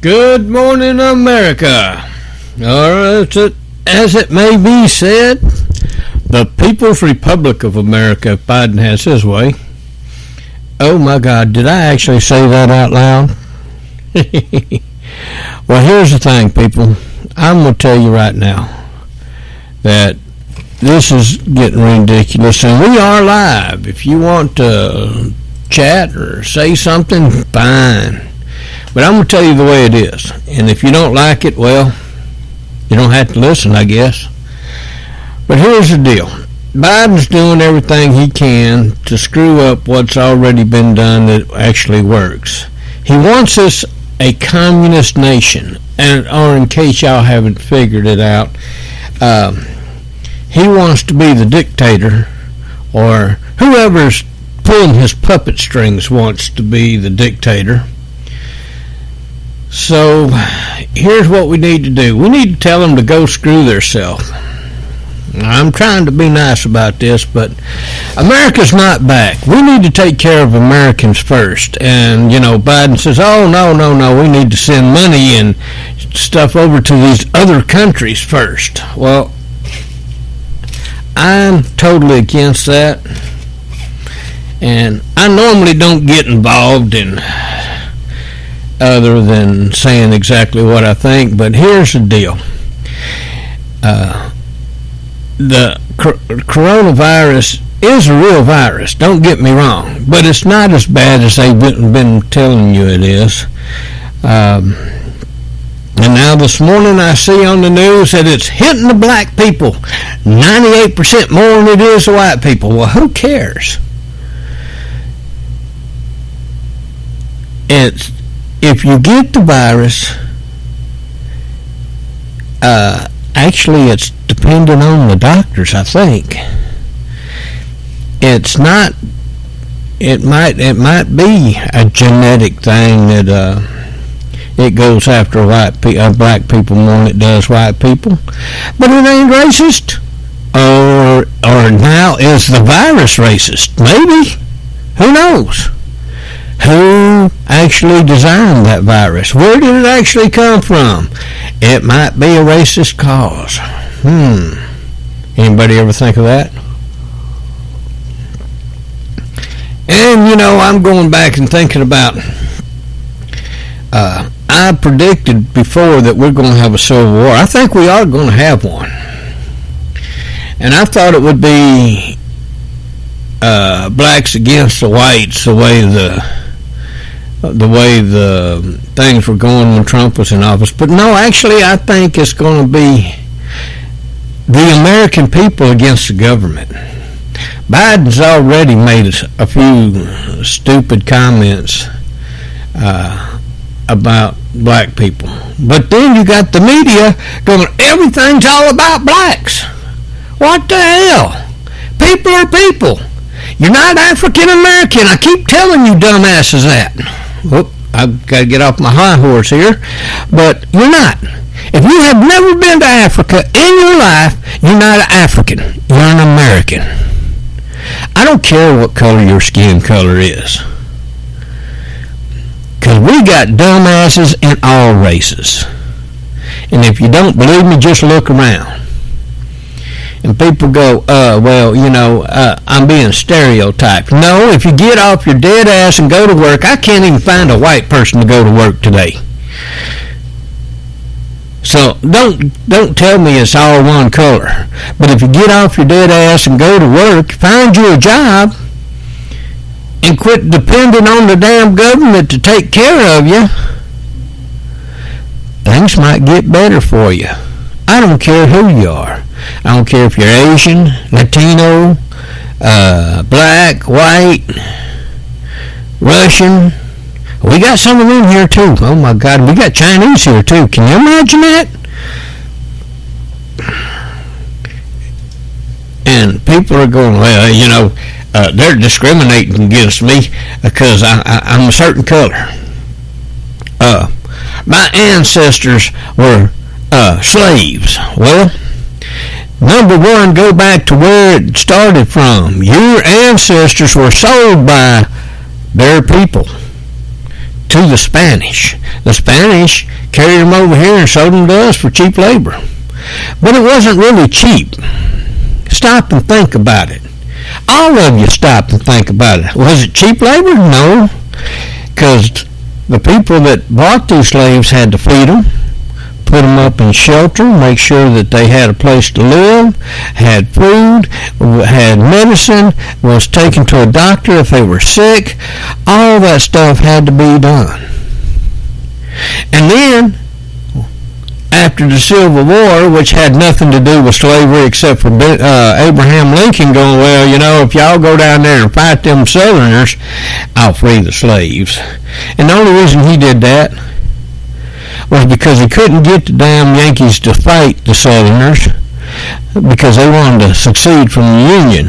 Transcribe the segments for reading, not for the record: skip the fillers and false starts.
Good morning, America. Or as it may be said, the People's Republic of America, if Biden has his way. Oh my God, did I actually say that out loud? Well, here's the thing, people. I'm going to tell you right now that this is getting ridiculous, and we are live. If you want to chat or say something, fine. But I'm going to tell you the way it is. And if you don't like it, well, you don't have to listen, I guess. But here's the deal. Biden's doing everything he can to screw up what's already been done that actually works. He wants us a communist nation. Or in case y'all haven't figured it out, he wants to be the dictator, or whoever's pulling his puppet strings wants to be the dictator. So here's what we need to do. We need to tell them to go screw theirself. I'm trying to be nice about this, but America's not back. We need to take care of Americans first. And, you know, Biden says, oh, no, we need to send money and stuff over to these other countries first. Well, I'm totally against that. And I normally don't get involved in other than saying exactly what I think, but here's the deal. The coronavirus is a real virus, don't get me wrong, but it's not as bad as they've been telling you it is. And now this morning I see on the news that it's hitting the black people 98% more than it is the white people. Well, who cares? If you get the virus, actually it's dependent on the doctors, I think. It's not, it might be a genetic thing that it goes after black people more than it does white people. But it ain't racist. Or now is the virus racist? Maybe. Who knows? Who actually designed that virus? Where did it actually come from? It might be a racist cause. Anybody ever think of that? And, you know, I'm going back and thinking about, I predicted before that we're going to have a civil war. I think we are going to have one. And I thought it would be blacks against the whites, the way the things were going when Trump was in office. But no, actually, I think it's going to be the American people against the government. Biden's already made a few stupid comments about black people. But then you got the media going, everything's all about blacks. What the hell? People are people. You're not African American. I keep telling you dumbasses that. Whoop, I've got to get off my high horse here. But you're not. If you have never been to Africa in your life, you're not an African. You're an American. I don't care what color your skin color is. Because we got dumbasses in all races. And if you don't believe me, just look around. And people go, well, you know, I'm being stereotyped. No, if you get off your dead ass and go to work, I can't even find a white person to go to work today. So don't tell me it's all one color. But if you get off your dead ass and go to work, find you a job, and quit depending on the damn government to take care of you, things might get better for you. I don't care who you are. I don't care if you're Asian, Latino, black, white, Russian. We got some of them here too. Oh my God, we got Chinese here too. Can you imagine that? And people are going, well, you know, they're discriminating against me because I'm a certain color. My ancestors were slaves. Well, number one, go back to where it started from. Your ancestors were sold by their people to the Spanish. The Spanish carried them over here and sold them to us for cheap labor. But it wasn't really cheap. Stop and think about it. All of you stop and think about it. Was it cheap labor? No. Because the people that bought these slaves had to feed them, put them up in shelter, make sure that they had a place to live, had food, had medicine, was taken to a doctor if they were sick. All that stuff had to be done. And then, after the Civil War, which had nothing to do with slavery except for Abraham Lincoln going, well, you know, if y'all go down there and fight them Southerners, I'll free the slaves. And the only reason he did that was because he couldn't get the damn Yankees to fight the Southerners because they wanted to succeed from the Union.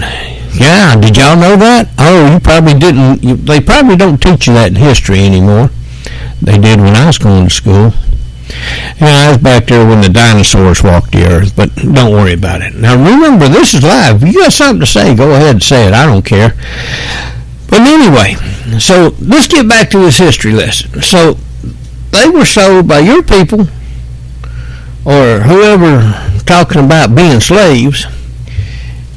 Yeah, did y'all know that? Oh, you probably didn't. They probably don't teach you that in history anymore. They did when I was going to school. Yeah, I was back there when the dinosaurs walked the earth, but don't worry about it. Now remember, this is live. If you got something to say, go ahead and say it. I don't care. But anyway, so let's get back to this history lesson. So they were sold by your people, or whoever talking about being slaves,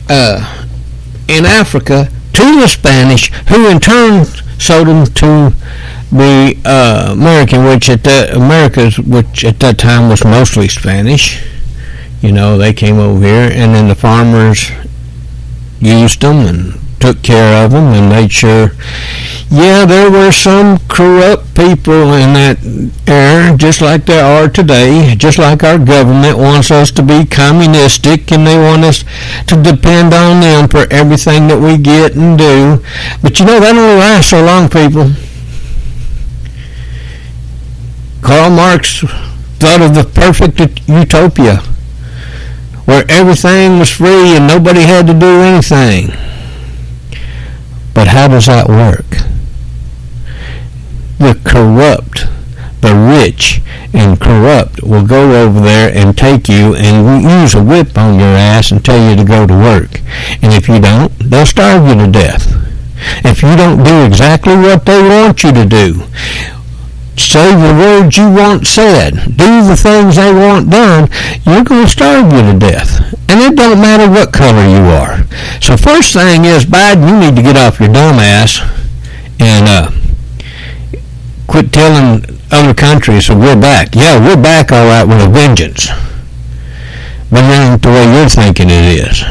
in Africa to the Spanish, who in turn sold them to the American, which at that time was mostly Spanish. You know, they came over here, and then the farmers used them and took care of them and made sure. Yeah, there were some corrupt people in that era, just like there are today, just like our government wants us to be communistic and they want us to depend on them for everything that we get and do. But you know, that only lasts so long, people. Karl Marx thought of the perfect utopia where everything was free and nobody had to do anything. But how does that work? The corrupt, the rich and corrupt will go over there and take you and use a whip on your ass and tell you to go to work. And if you don't, they'll starve you to death. If you don't do exactly what they want you to do, say the words you want said, do the things they want done, you're going to starve you to death. And it don't matter what color you are. So first thing is, Biden, you need to get off your dumb ass and quit telling other countries that we're back. Yeah, we're back all right with a vengeance. But it ain't the way you're thinking it is.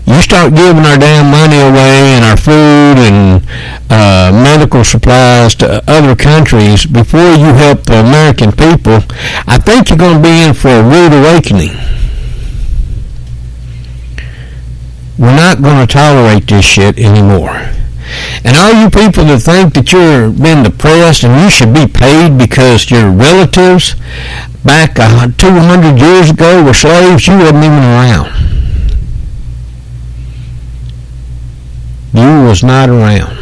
You start giving our damn money away and our food and medical supplies to other countries before you help the American people, I think you're going to be in for a rude awakening. We're not going to tolerate this shit anymore. And all you people that think that you're being depressed and you should be paid because your relatives back 200 years ago were slaves, you wasn't even around. You was not around.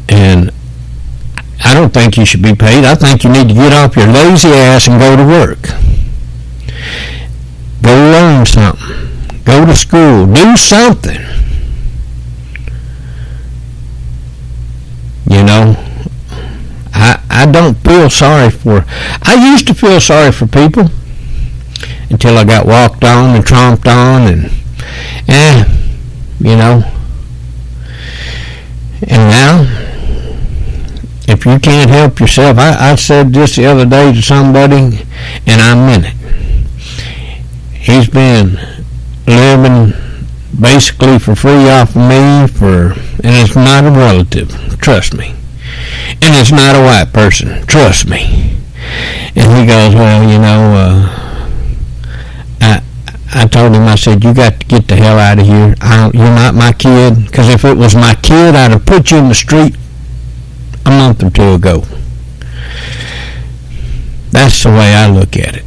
And I don't think you should be paid. I think you need to get off your lazy ass and go to work. Go learn something. Go to school. Do something. You know, I don't feel sorry for... I used to feel sorry for people until I got walked on and tromped on and you know. And now, if you can't help yourself, I said this the other day to somebody, and I meant it. He's been living basically for free off of me and it's not a relative, trust me. And it's not a white person, trust me. And he goes, well, you know, I told him, I said, you got to get the hell out of here. You're not my kid. Because if it was my kid, I'd have put you in the street a month or two ago. That's the way I look at it.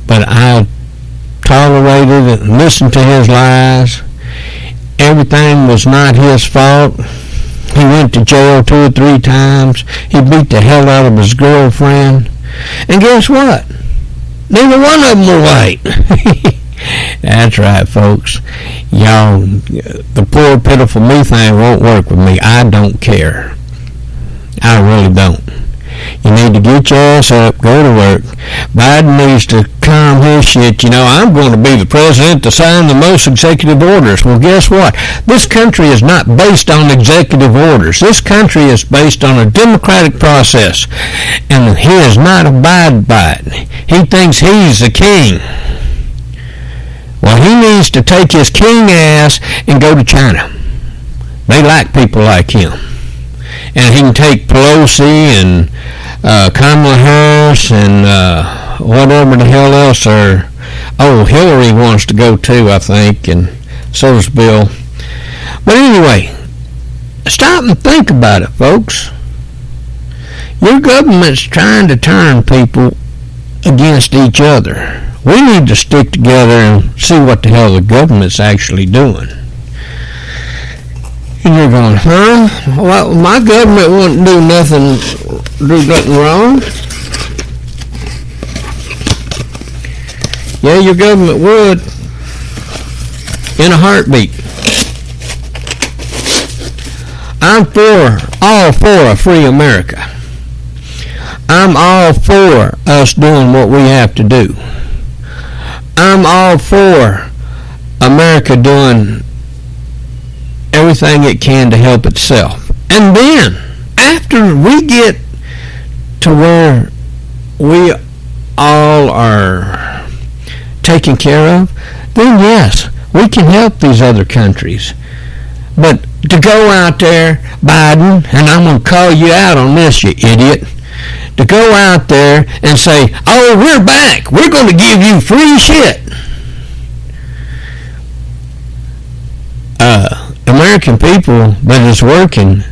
But I tolerated it and listened to his lies. Everything was not his fault. He went to jail 2 or 3 times. He beat the hell out of his girlfriend. And guess what? Neither one of them were white. That's right, folks. Y'all, the poor, pitiful me thing won't work with me. I don't care. I really don't. You need to get your ass up, go to work. Biden needs to calm his shit. You know, I'm going to be the president to sign the most executive orders. Well, guess what? This country is not based on executive orders. This country is based on a democratic process. And he is not abided by it. He thinks he's the king. Well, he needs to take his king ass and go to China. They like people like him. And he can take Pelosi and Kamala Harris and whatever the hell else are. Oh, Hillary wants to go too, I think, and so does Bill. But anyway, stop and think about it, folks. Your government's trying to turn people against each other. We need to stick together and see what the hell the government's actually doing. And you're going, huh? Well, my government wouldn't do nothing wrong. Yeah, your government would. In a heartbeat. I'm all for a free America. I'm all for us doing what we have to do. I'm all for America doing everything it can to help itself. And then, after we get to where we all are taken care of, then yes, we can help these other countries. But to go out there, Biden, and I'm going to call you out on this, you idiot, to go out there and say, oh, we're back, we're going to give you free shit. American people that is working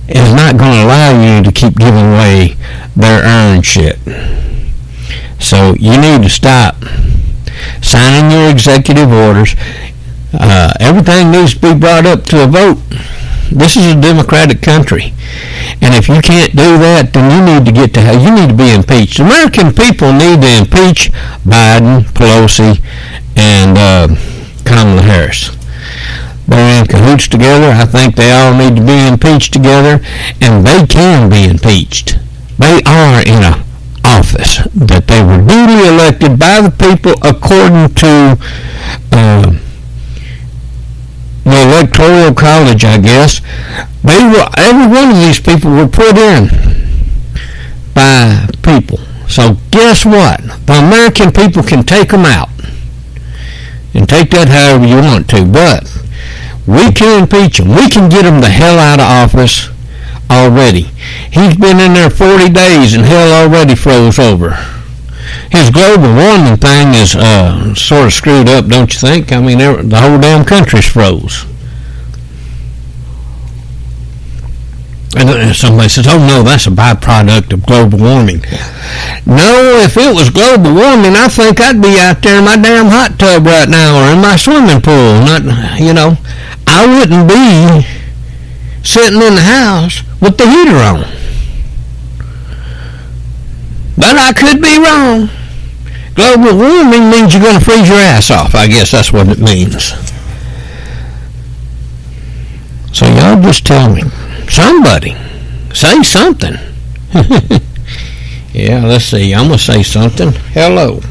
is not going to allow you to keep giving away their earned shit. So you need to stop signing your executive orders. Everything needs to be brought up to a vote. This is a democratic country. And if you can't do that, then you need to you need to be impeached. American people need to impeach Biden, Pelosi, and Kamala Harris. They're in cahoots together. I think they all need to be impeached together, and they can be impeached. They are in an office that they were duly elected by the people according to the Electoral College, I guess. Every one of these people were put in by people. So guess what? The American people can take them out. And take that however you want to, but we can impeach him. We can get him the hell out of office already. He's been in there 40 days and hell already froze over. His global warming thing is sort of screwed up, don't you think? I mean, the whole damn country's froze. And somebody says, oh no, that's a byproduct of global warming. No, if it was global warming, I think I'd be out there in my damn hot tub right now or in my swimming pool. I wouldn't be sitting in the house with the heater on. But I could be wrong. Global warming means you're going to freeze your ass off. I guess that's what it means. So y'all just tell me. Somebody, say something. Yeah, let's see. I'm going to say something. Hello.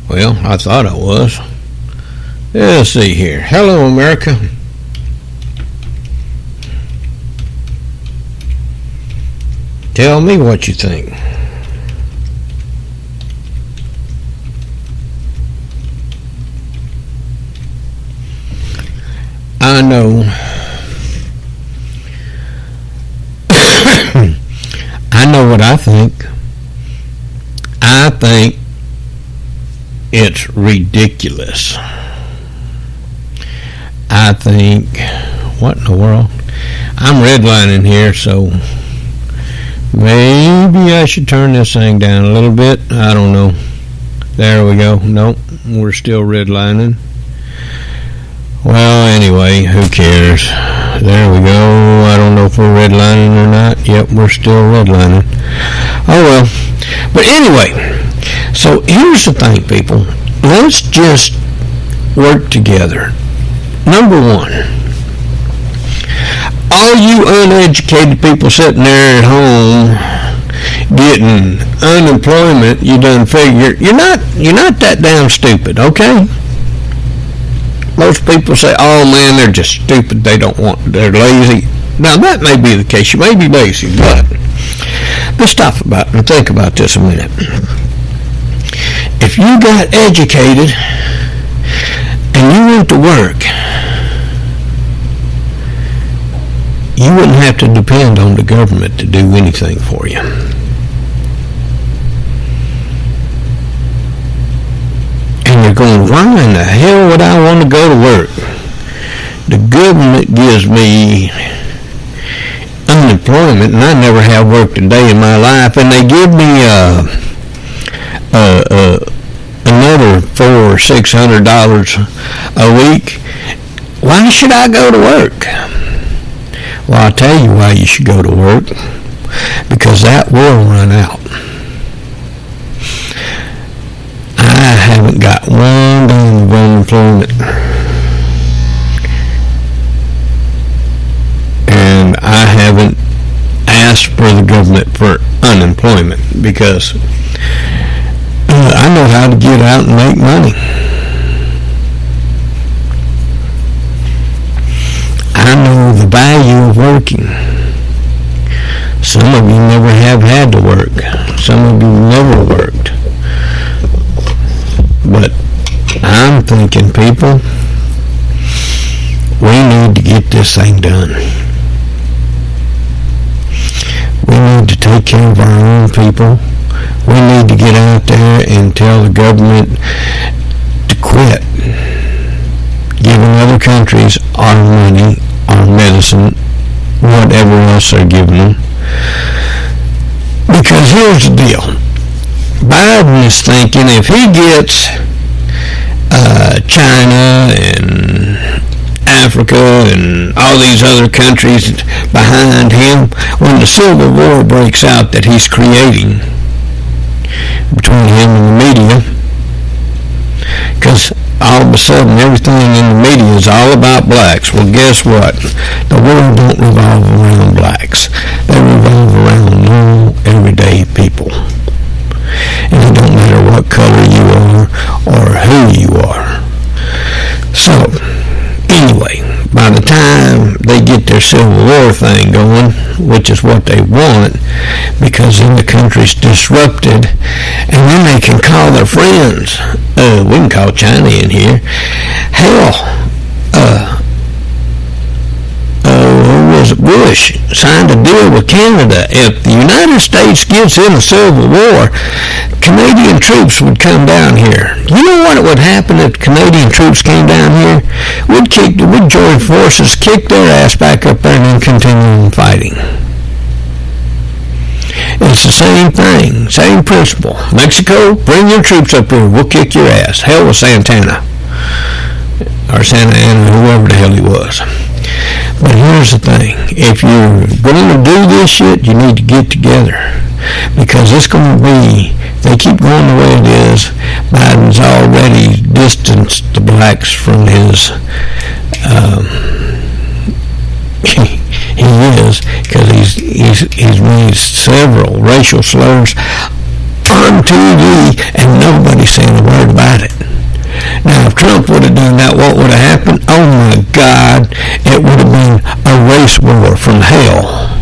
Well, I thought I was. Let's see here. Hello, America. Tell me what you think. I know. I know what I think. I think it's ridiculous. I think, what in the world? I'm redlining here, so maybe I should turn this thing down a little bit. I don't know. There we go. Nope, we're still redlining. Well, anyway, who cares? There we go. I don't know if we're redlining or not. Yep, we're still redlining. Oh, well. But anyway, So here's the thing, people. Let's just work together. Number one, all you uneducated people sitting there at home getting unemployment, you done figure you're not that damn stupid, okay? Most people say, oh man, they're just stupid, they're lazy. Now that may be the case, you may be lazy, but let's stop about and think about this a minute. If you got educated and you went to work, you wouldn't have to depend on the government to do anything for you. And you're going, why in the hell would I want to go to work? The government gives me unemployment, and I never have worked a day in my life, and they give me another $400 or $600 a week. Why should I go to work? Well, I'll tell you why you should go to work. Because that will run out. I haven't got one day of unemployment. And I haven't asked for the government for unemployment because I know how to get out and make money. I know the value of working. Some of you never have had to work. Some of you never worked. But I'm thinking, people, we need to get this thing done. We need to take care of our own people. We need to get out there and tell the government to quit giving other countries our money, our medicine, whatever else they're giving them. Because here's the deal. Biden is thinking if he gets China and Africa and all these other countries behind him, when the civil war breaks out that he's creating between him and the media, because all of a sudden everything in the media is all about blacks. Well, guess what? The world don't revolve around blacks. They revolve around normal, everyday people. And it don't matter what color you are or who you are. So, anyway, by the time they get their Civil War thing going, which is what they want, because then the country's disrupted, and then they can call their friends. We can call China in here. Hell, Bush signed a deal with Canada. If the United States gets in a civil war, Canadian troops would come down here. You know what would happen if Canadian troops came down here? We'd join forces, kick their ass back up there, and then continue fighting. It's the same thing, same principle. Mexico, bring your troops up here. We'll kick your ass. Hell with Santana. Or Santa Ana, whoever the hell he was. But here's the thing. If you're going to do this shit, you need to get together. Because it's going to be, if they keep going the way it is, Biden's already distanced the blacks from his, he is, because he's made several racial slurs on TV, and nobody's saying a word about it. Now, if Trump would have done that, what would have happened? Oh my God, it would have been a race war from hell.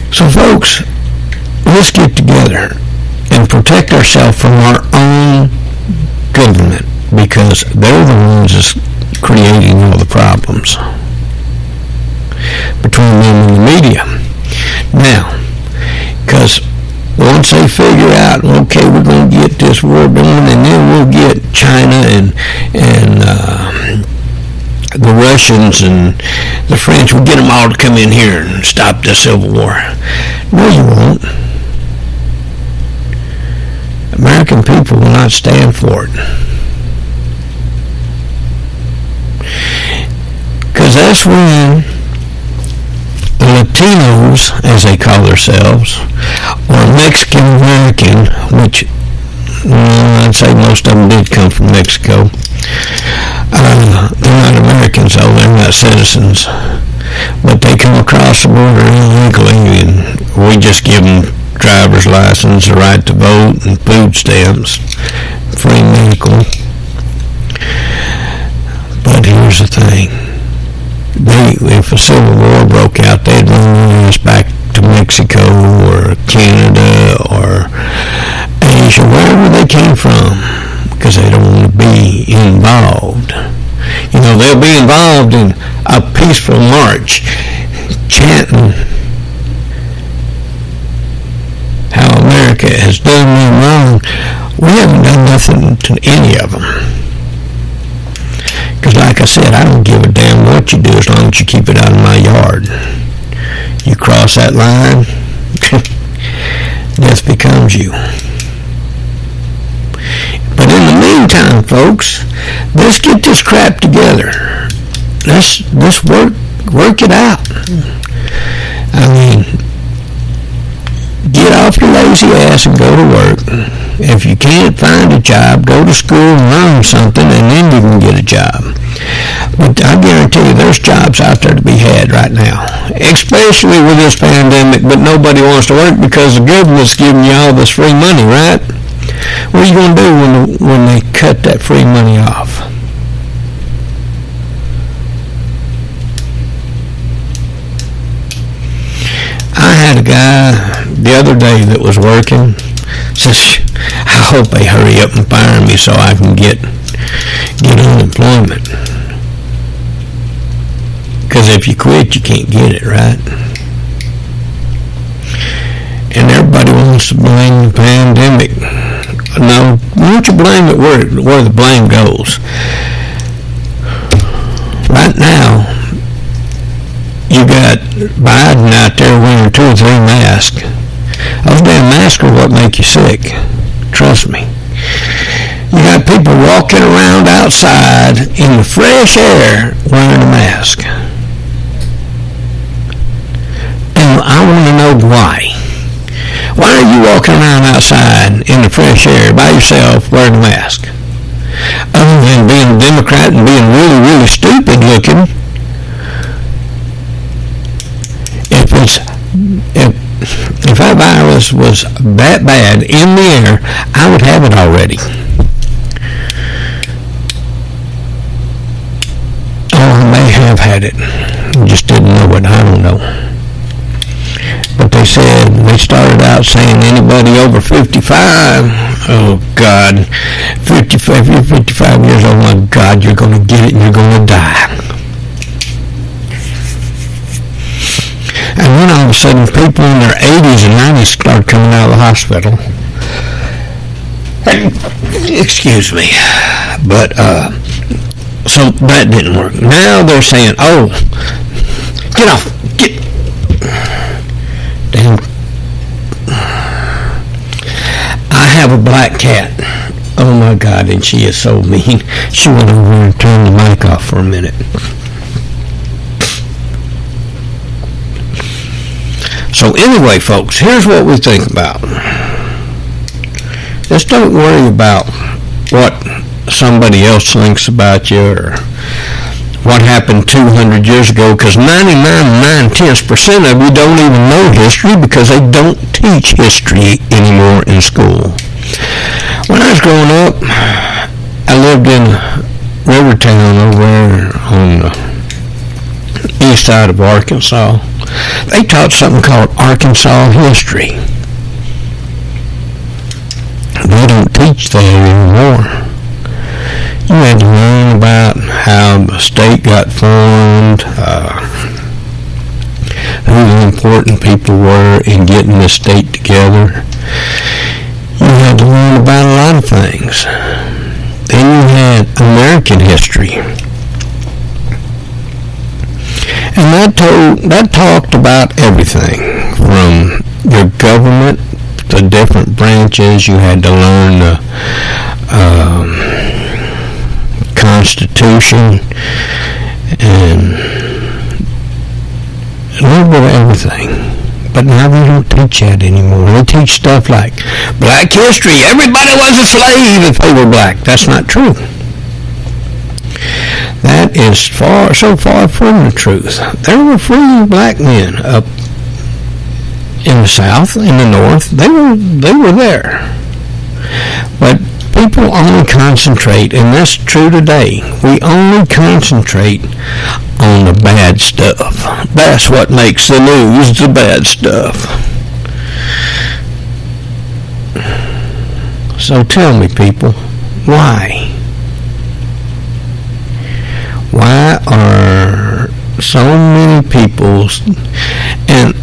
So folks, let's get together and protect ourselves from our own government, because they're the ones that's creating all the problems between them and the media. Now, because once they figure out, okay, we're going to get this war done, and then we'll get China and the Russians and the French, we'll get them all to come in here and stop this civil war. No, you won't. American people will not stand for it. Because that's when the Latinos, as they call themselves, or Mexican American, which I'd say most of them did come from Mexico. They're not Americans, though. They're not citizens. But they come across the border illegally, and we just give them driver's license, the right to vote, and food stamps, free medical. But here's the thing. If a civil war broke out, they'd run us back to Mexico or Canada or Asia, wherever they came from, because they don't want to be involved. You know, they'll be involved in a peaceful march, chanting how America has done them wrong. We haven't done nothing to any of them. Because like I said, I don't give a damn what you do as long as you keep it out of my yard. You cross that line, death becomes you. But in the meantime, folks, let's get this crap together. Let's work it out. I mean, get off your lazy ass and go to work. If you can't find a job, go to school and learn something, and then you can get a job. But I guarantee you there's jobs out there to be had right now, especially with this pandemic, but nobody wants to work because the government's giving you all this free money, right? What are you going to do when they cut that free money off? I had a guy the other day that was working. Says, I hope they hurry up and fire me so I can get unemployment. Because if you quit, you can't get it, right? And everybody wants to blame the pandemic. No, why don't you blame it where the blame goes? Right now, you got Biden out there wearing 2 or 3 masks. Those damn masks are what make you sick. Trust me. You got people walking around outside in the fresh air wearing a mask. And I want to know why. Why are you walking around outside in the fresh air by yourself wearing a mask? Other than being a Democrat and being really, really stupid looking. If that virus was that bad in the air, I would have it already. Or I may have had it. Just didn't know it. I don't know. But they started out saying anybody over 55, oh God, 55, if you're 55 years old, my God, you're going to get it and you're going to die. And then all of a sudden, people in their 80s and 90s start coming out of the hospital. Excuse me. But, so that didn't work. Now they're saying, oh, get off, get. Damn. I have a black cat. Oh my God, and she is so mean. She went over and turned the mic off for a minute. So anyway, folks, here's what we think about. Just don't worry about what somebody else thinks about you or what happened 200 years ago, because 99.9% of you don't even know history because they don't teach history anymore in school. When I was growing up, I lived in Rivertown over there on the east side of Arkansas. They taught something called Arkansas history. They don't teach that anymore. You had to learn about how the state got formed, who the important people were in getting the state together. You had to learn about a lot of things. Then you had American history. And that talked about everything from your government, the different branches. You had to learn the Constitution and a little bit of everything. But now they don't teach that anymore. They teach stuff like black history. Everybody was a slave if they were black. That's not true. That is so far from the truth. There were free black men up in the South, in the North. They were there. But people only concentrate, and that's true today. We only concentrate on the bad stuff. That's what makes the news, the bad stuff. So tell me, people, why? Why are so many people, and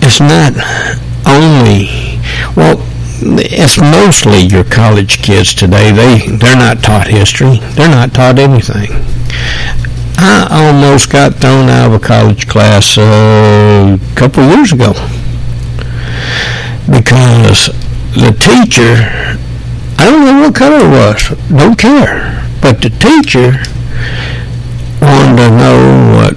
it's not only, well, it's mostly your college kids today. They're not taught history. They're not taught anything. I almost got thrown out of a college class a couple of years ago because the teacher, I don't know what color it was, don't care, but the teacher wanted to know what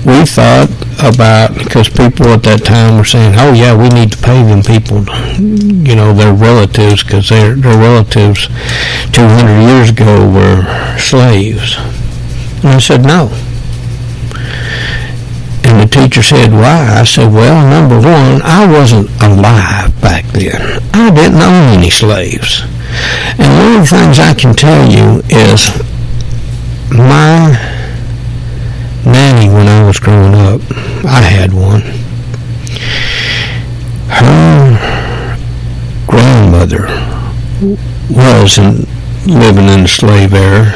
we thought about, because people at that time were saying, oh yeah, we need to pay them people, their relatives, because their relatives 200 years ago were slaves. And I said, no. And the teacher said, why? I said, well, number one, I wasn't alive back then. I didn't own any slaves. And one of the things I can tell you is my nanny, when I was growing up, I had one. Her grandmother was living in the slave era,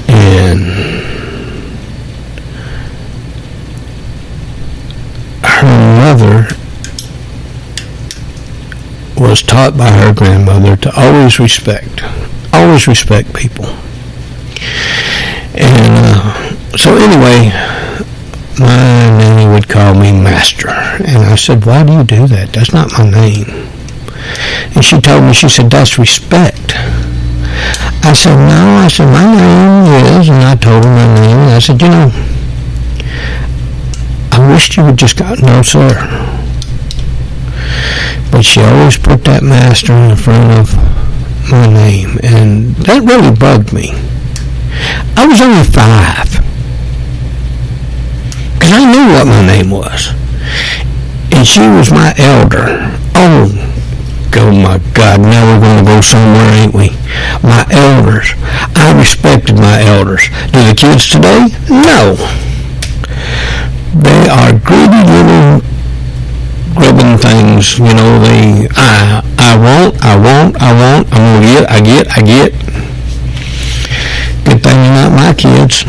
and her mother was taught by her grandmother to always respect people. And so anyway, my nanny would call me master. And I said, why do you do that? That's not my name. And she told me, she said, that's respect. I said, no. I said, my name is, and I told her my name. And I said, I wished you would just go, no, sir. But she always put that master in front of my name. And that really bugged me. I was only 5. Because I knew what my name was. And she was my elder. Oh my God, now we're going to go somewhere, ain't we? My elders. I respected my elders. Do the kids today? No. They are greedy little grubbing things. I want, I'm going to I get. Good thing they're not my kids.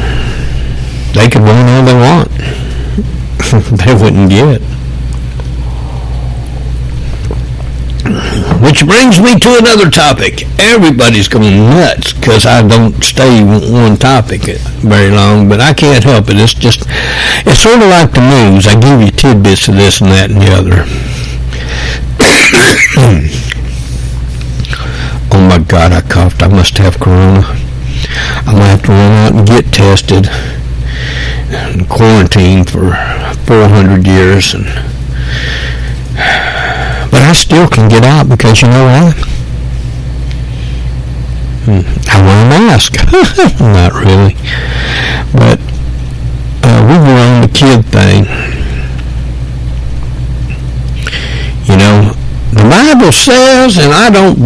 They could want all they want. They wouldn't get. Which brings me to another topic. Everybody's going nuts because I don't stay with one topic very long, but I can't help it. It's sort of like the news. I give you tidbits of this and that and the other. Oh my God, I coughed. I must have corona. I'm going to have to run out and get tested and quarantined for 400 years. But I still can get out because you know why? I wear a mask. Not really. But we were on the kid thing. The Bible says, and I don't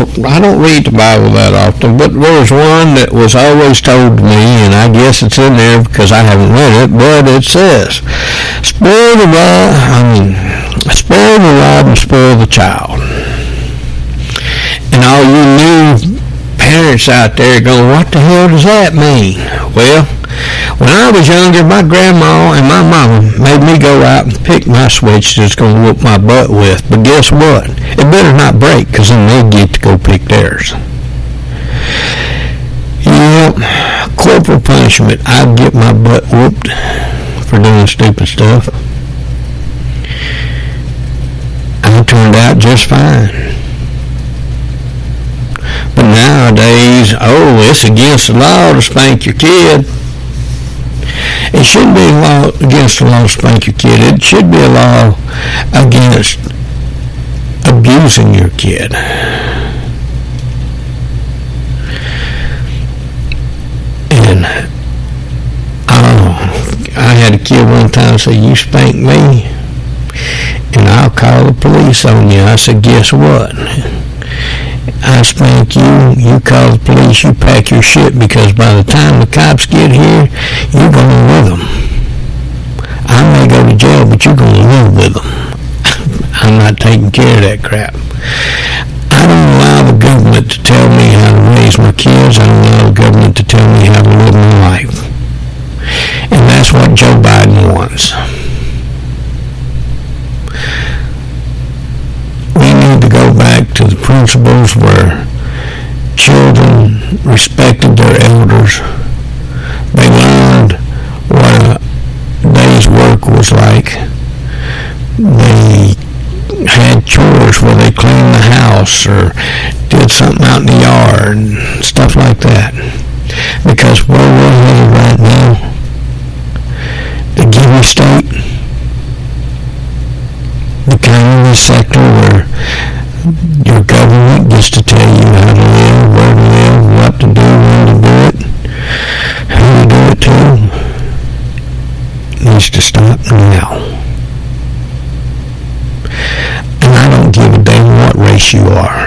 read the Bible that often, but there's one that was always told to me, and I guess it's in there because I haven't read it, but it says, spoil the rod and spoil the child. And all you new parents out there going, what the hell does that mean? Well, when I was younger, my grandma and my mama made me go out and pick my switch that's going to whoop my butt with. But guess what? It better not break, because then they get to go pick theirs. Corporal punishment. I'd get my butt whooped for doing stupid stuff. I turned out just fine. But nowadays, it's against the law to spank your kid. It shouldn't be a law against the law to spank your kid. It should be a law against abusing your kid. And I had a kid one time say, "You spank me, and I'll call the police on you." I said, "Guess what? I spank you, you call the police, you pack your shit, because by the time the cops get here, you're going with them. I may go to jail, but you're going to live with them. I'm not taking care of that crap. I don't allow the government to tell me how to raise my kids. I don't allow the government to tell me how to live my life." And that's what Joe Biden wants. We need to go back to the principles where children respected their elders. They learned what a day's work was like. They had chores where they cleaned the house or did something out in the yard and stuff like that. Because where we're headed right now, the giving state, the communist sector where your government gets to tell you how to live, where to live, what to do, when to do it, who to do it to, needs to stop now. And I don't give a damn what race you are,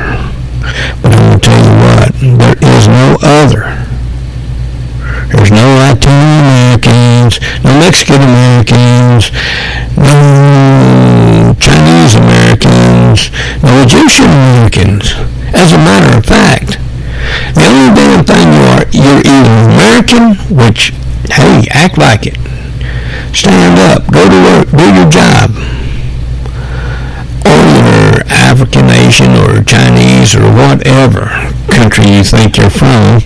but I'm going to tell you what, there is no other. There's no Latino Americans, no Mexican Americans, no Chinese Americans, no Egyptian Americans. As a matter of fact, the only damn thing you're either American, which, hey, act like it. Stand up, go to work, do your job. Or you're African, Asian, or Chinese, or whatever country you think you're from.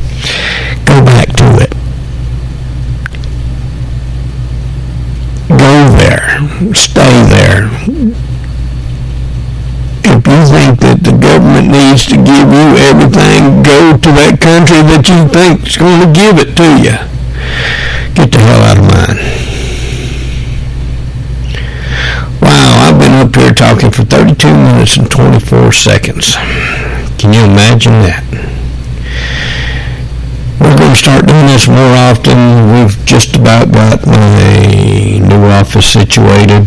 Go back to it. Go there. Stay there. If you think that the government needs to give you everything, go to that country that you think is going to give it to you. Get the hell out of mine. Wow, I've been up here talking for 32 minutes and 24 seconds. Can you imagine that? We're going to start doing this more often. We've just about got my new office situated.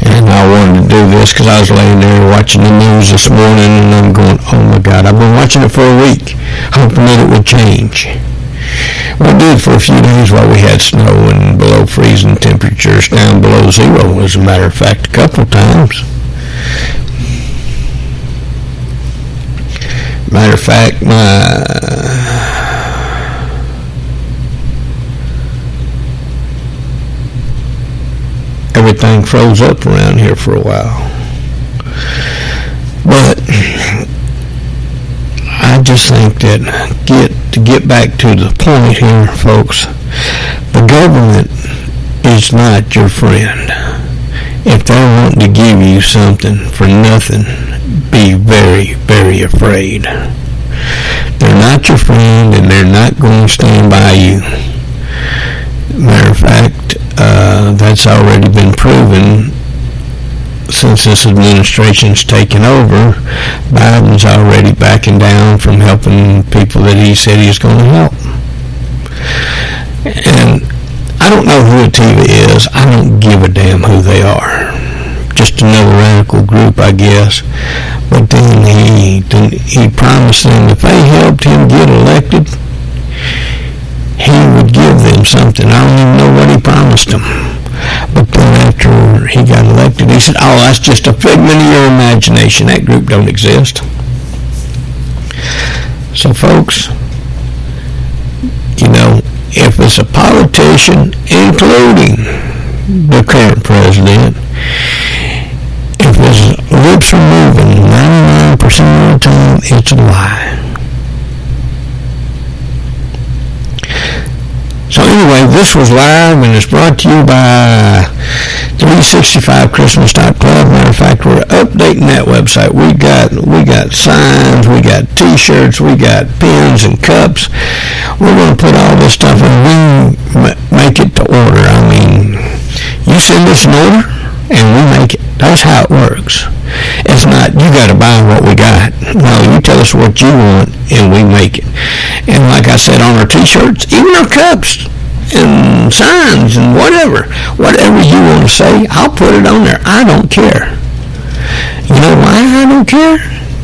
And I wanted to do this because I was laying there watching the news this morning and I'm going, oh my God, I've been watching it for a week, hoping that it would change. We did for a few days while we had snow and below freezing temperatures, down below zero, as a matter of fact, a couple of times. Matter of fact, everything froze up around here for a while. But I just think that to get back to the point here, folks, the government is not your friend. If they're wanting to give you something for nothing, be very, very afraid. They're not your friend, and they're not going to stand by you. Matter of fact, that's already been proven since this administration's taken over. Biden's already backing down from helping people that he said he was going to help. And I don't know who Ativa is. I don't give a damn who they are. Just another radical group, I guess. But then he promised them if they helped him get elected, he would give them something. I don't even know what he promised them. But then after he got elected, he said, oh, that's just a figment of your imagination. That group don't exist. So, folks, you know, if it's a politician, including the current president, if his lips are moving 99% of the time, it's a lie. So anyway, this was live and it's brought to you by 365 Christmas Club. Matter of fact, we're updating that website. We got signs, we got t-shirts, we got pins and cups. We're going to put all this stuff in. make it to order. I mean, you send us an order, and we make it. That's how it works. It's not, you got to buy what we got. No, you tell us what you want, and we make it. And like I said, on our T-shirts, even our cups and signs and whatever you want to say, I'll put it on there. I don't care. You know why I don't care?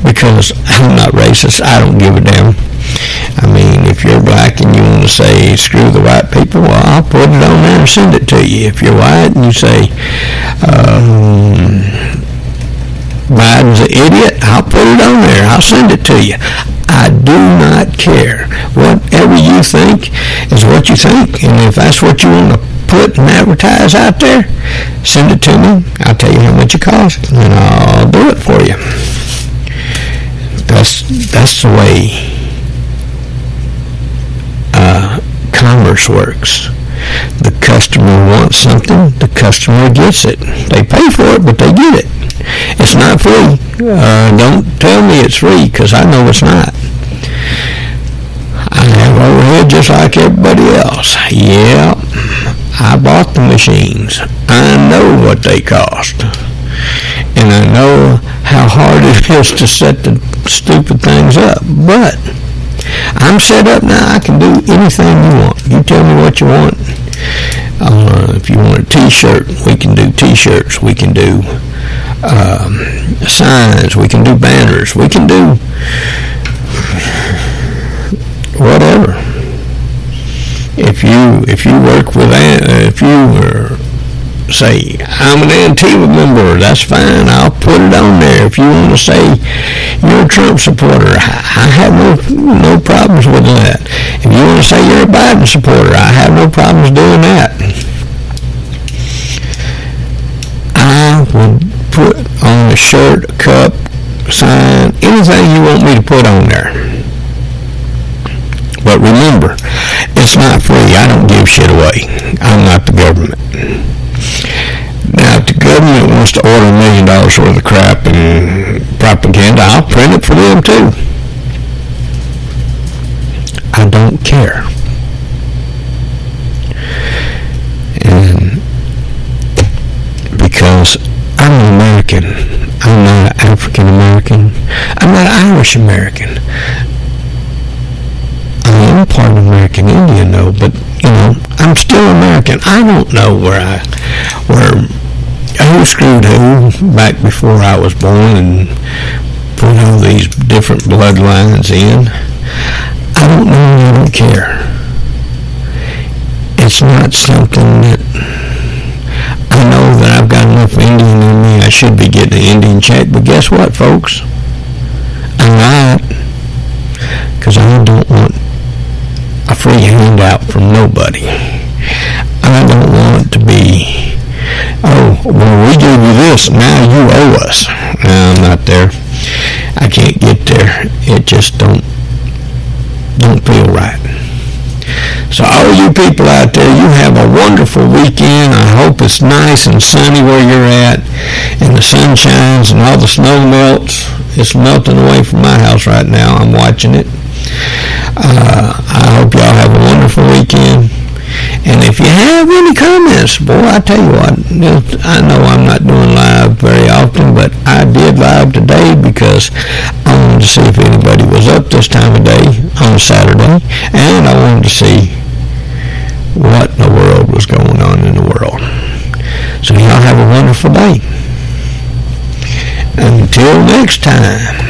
Because I'm not racist. I don't give a damn. I mean, if you're black and you want to say, screw the white people, well, I'll put it on there and send it to you. If you're white and you say, Biden's an idiot, I'll put it on there. I'll send it to you. I do not care. Whatever you think is what you think. And if that's what you want to put and advertise out there, send it to me. I'll tell you how much it costs, and I'll do it for you. That's the way commerce works. The customer wants something, the customer gets it. They pay for it, but they get it. It's not free. Don't tell me it's free, because I know it's not. I have overhead just like everybody else. Yeah, I bought the machines. I know what they cost. And I know how hard it is to set the stupid things up. But I'm set up now. I can do anything you want. You tell me what you want. If you want a T-shirt, we can do T-shirts. We can do signs. We can do banners. We can do whatever. If you work with, if you say, I'm an Antiva member, that's fine. I'll put it on there. If you want to say you're a Trump supporter, I have no problems with that. If you want to say you're a Biden supporter, I have no problems doing that. I will put on a shirt, a cup, sign, anything you want me to put on there. But remember, it's not free. I don't give shit away. I'm not the government. Now, if the government wants to order $1 million worth of crap and propaganda, I'll print it for them too. I don't care. And because I'm an American, I'm not an African American, I'm not Irish American. I am part of American Indian though, but I'm still American. I don't know who screwed who back before I was born and put all these different bloodlines in. I don't know, and I don't care. It's not something that I know that I've got enough Indian in me. I should be getting an Indian check, but guess what, folks? I'm not, because I don't want a free handout from nobody. I don't want to be, well, we gave you this, now you owe us. No, I'm not there. I can't get there. It just don't feel right. So all you people out there, you have a wonderful weekend. I hope it's nice and sunny where you're at, and the sun shines and all the snow melts. It's melting away from my house right now. I'm watching it. I hope y'all have a wonderful weekend. And if you have any comments, boy, I tell you what, I know I'm not doing live very often, but I did live today because I wanted to see if anybody was up this time of day on Saturday, and I wanted to see what in the world was going on in the world. So y'all have a wonderful day. Until next time.